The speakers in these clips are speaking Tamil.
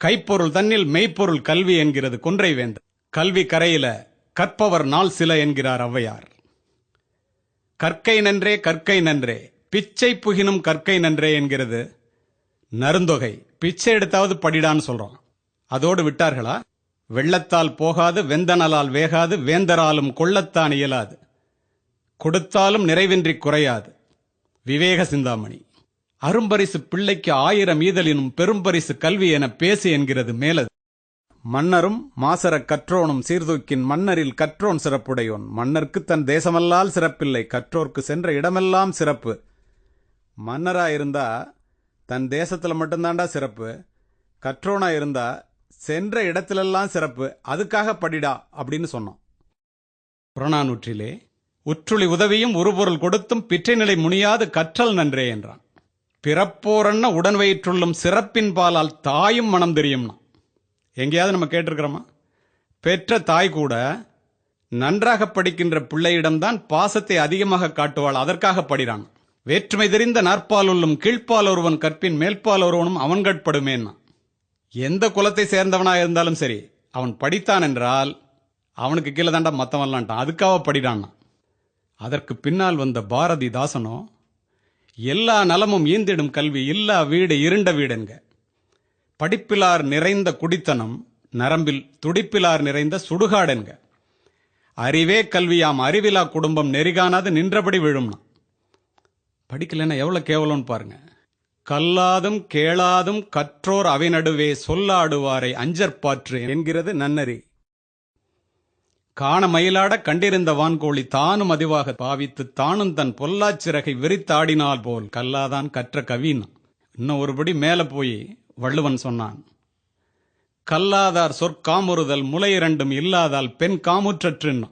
கைப்பொருள் தன்னில் மெய்ப்பொருள் கல்வி என்கிறது கொன்றை வேந்தர். கல்வி கரையில கற்பவர் நாள் சில என்கிறார் ஔவையார். கற்கை நன்றே கற்கை நன்றே பிச்சை புகினும் கற்கை நன்றே என்கிறது நருந்தொகை. பிச்சை எடுத்தாவது படிடான்னு சொல்றோம். அதோடு விட்டார்களா? வெள்ளத்தால் போகாது வெந்தனலால் வேகாது வேந்தராலும் கொள்ளத்தான் இயலாது கொடுத்தாலும் நிறைவின்றி குறையாது விவேக சிந்தாமணி. அரும்பரிசு பிள்ளைக்கு 1000 ஈதலினும் பெரும்பரிசு கல்வி என பேசு என்கிறது மேலது. மன்னரும் மாசறக் கற்றோனும் சீர்தூக்கின் மன்னரில் கற்றோன் சிறப்புடையோன். மன்னர்க்கு தன் தேசமல்லால் சிறப்பில்லை, கற்றோர்க்கு சென்ற இடமெல்லாம் சிறப்பு. மன்னரா இருந்தா தன் தேசத்துல மட்டும்தாண்டா சிறப்பு, கற்றோனா இருந்தா சென்ற இடத்திலெல்லாம் சிறப்பு, அதுக்காக படிடா அப்படின்னு சொன்னோம். புறநானூற்றிலே உற்றுளி உதவியும் உருபொருள் கொடுத்தும் பிற்றை நிலை முனியாது கற்றல் நன்றே என்றான். பிறப்போரன்ன உடன் வயிற்றுள்ளும் சிறப்பின் பாலால் தாயும் மனம் தெரியும்னா. எங்கேயாவது நம்ம கேட்டிருக்கிறோமா? பெற்ற தாய் கூட நன்றாக படிக்கின்ற பிள்ளையிடம்தான் பாசத்தை அதிகமாக காட்டுவாள், அதற்காக படிறான். வேற்றுமை தெரிந்த நாற்பால் உள்ளும் கீழ்ப்பால் ஒருவன் கற்பின் மேல்பால் ஒருவனும் அவன் கட்படுமேன்னா. எந்த குலத்தை சேர்ந்தவனா இருந்தாலும் சரி, அவன் படித்தான் என்றால் அவனுக்கு கீழே தாண்டா மத்தவன்லான்ட்டான், அதுக்காக படிடான்னா. அதற்கு பின்னால் வந்த பாரதிதாசனோ எல்லா நலமும் ஈந்திடும் கல்வி இல்லா வீடு இருண்ட வீடென்க. படிப்பிலார் நிறைந்த குடித்தனம் நரம்பில் துடிப்பிலார் நிறைந்த சுடுகாடென்க. அறிவே கல்வியாம் அறிவிலா குடும்பம் நெறிகானாது நின்றபடி விழும்னா. படிக்கலன்னா எவ்வளவு கேவலம்னு பாருங்க. கல்லாதும் கேளாதும் கற்றோர் அவை நடுவே சொல்லாடுவாரை அஞ்சற்பாற்று என்கிறது நன்னறி. காண மயிலாட கண்டிருந்த வான்கோழி தானும் அதிவாக பாவித்து தானும் தன் பொல்லாச்சிறகை விரித்தாடினால் போல் கல்லாதான் கற்ற கவினா. இன்னும் ஒருபடி மேல போய் வள்ளுவன் சொன்னான், கல்லாதார் சொற்காமுறுதல் முளை இரண்டும் இல்லாதால் பெண் காமுற்றற்றுன்னா.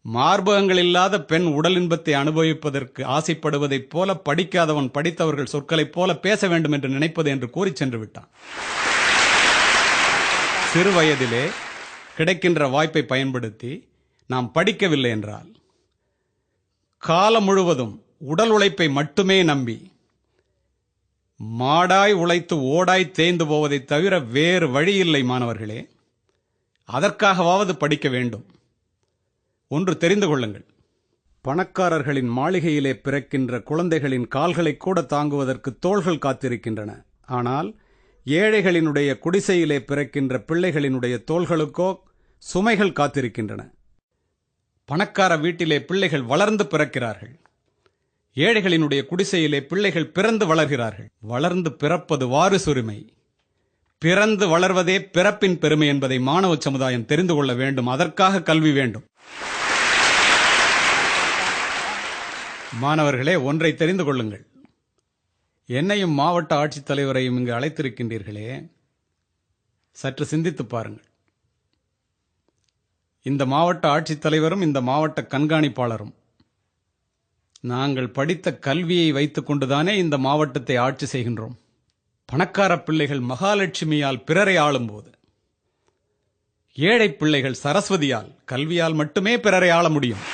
மார்பகங்கள் இல்லாத பெண் உடல் இன்பத்தை அனுபவிப்பதற்கு ஆசைப்படுவதைப் போல படிக்காதவன் படித்தவர்கள் சொற்களைப் போல பேச வேண்டும் என்று நினைப்பது என்று கூறி சென்று விட்டான். சிறு வயதிலே கிடைக்கின்ற வாய்ப்பை பயன்படுத்தி நாம் படிக்கவில்லை என்றால் காலம் முழுவதும் உடல் உழைப்பை மட்டுமே நம்பி மாடாய் உழைத்து ஓடாய் தேய்ந்து போவதை தவிர வேறு வழியில்லை மாணவர்களே. அதற்காகவாவது படிக்க வேண்டும். ஒன்று தெரிந்து கொள்ளுங்கள், பணக்காரர்களின் மாளிகையிலே பிறக்கின்ற குழந்தைகளின் கால்களை கூட தாங்குவதற்கு தோள்கள் காத்திருக்கின்றன. ஆனால் ஏழைகளினுடைய குடிசையிலே பிறக்கின்ற பிள்ளைகளினுடைய தோள்களுக்கோ சுமைகள் காத்திருக்கின்றன. பணக்கார வீட்டிலே பிள்ளைகள் வளர்ந்து பிறக்கிறார்கள், ஏழைகளினுடைய குடிசையிலே பிள்ளைகள் பிறந்து வளர்கிறார்கள். வளர்ந்து பிறப்பது வாரிசுரிமை, பிறந்து வளர்வதே பிறப்பின் பெருமை என்பதை மாணவ சமுதாயம் தெரிந்து கொள்ள வேண்டும். அதற்காக கல்வி வேண்டும். மாணவர்களே, ஒன்றை தெரிந்து கொள்ளுங்கள். என்னையும் மாவட்ட ஆட்சித்தலைவரையும் இங்கு அழைத்திருக்கின்றீர்களே, சற்று சிந்தித்து பாருங்கள். இந்த மாவட்ட ஆட்சித்தலைவரும் இந்த மாவட்ட கண்காணிப்பாளரும் நாங்கள் படித்த கல்வியை வைத்துக் கொண்டுதானே இந்த மாவட்டத்தை ஆட்சி செய்கின்றோம். பணக்கார பிள்ளைகள் மகாலட்சுமியால் பிறரை ஆளும்போது, ஏழை பிள்ளைகள் சரஸ்வதியால் கல்வியால் மட்டுமே பிறரை ஆள முடியும்.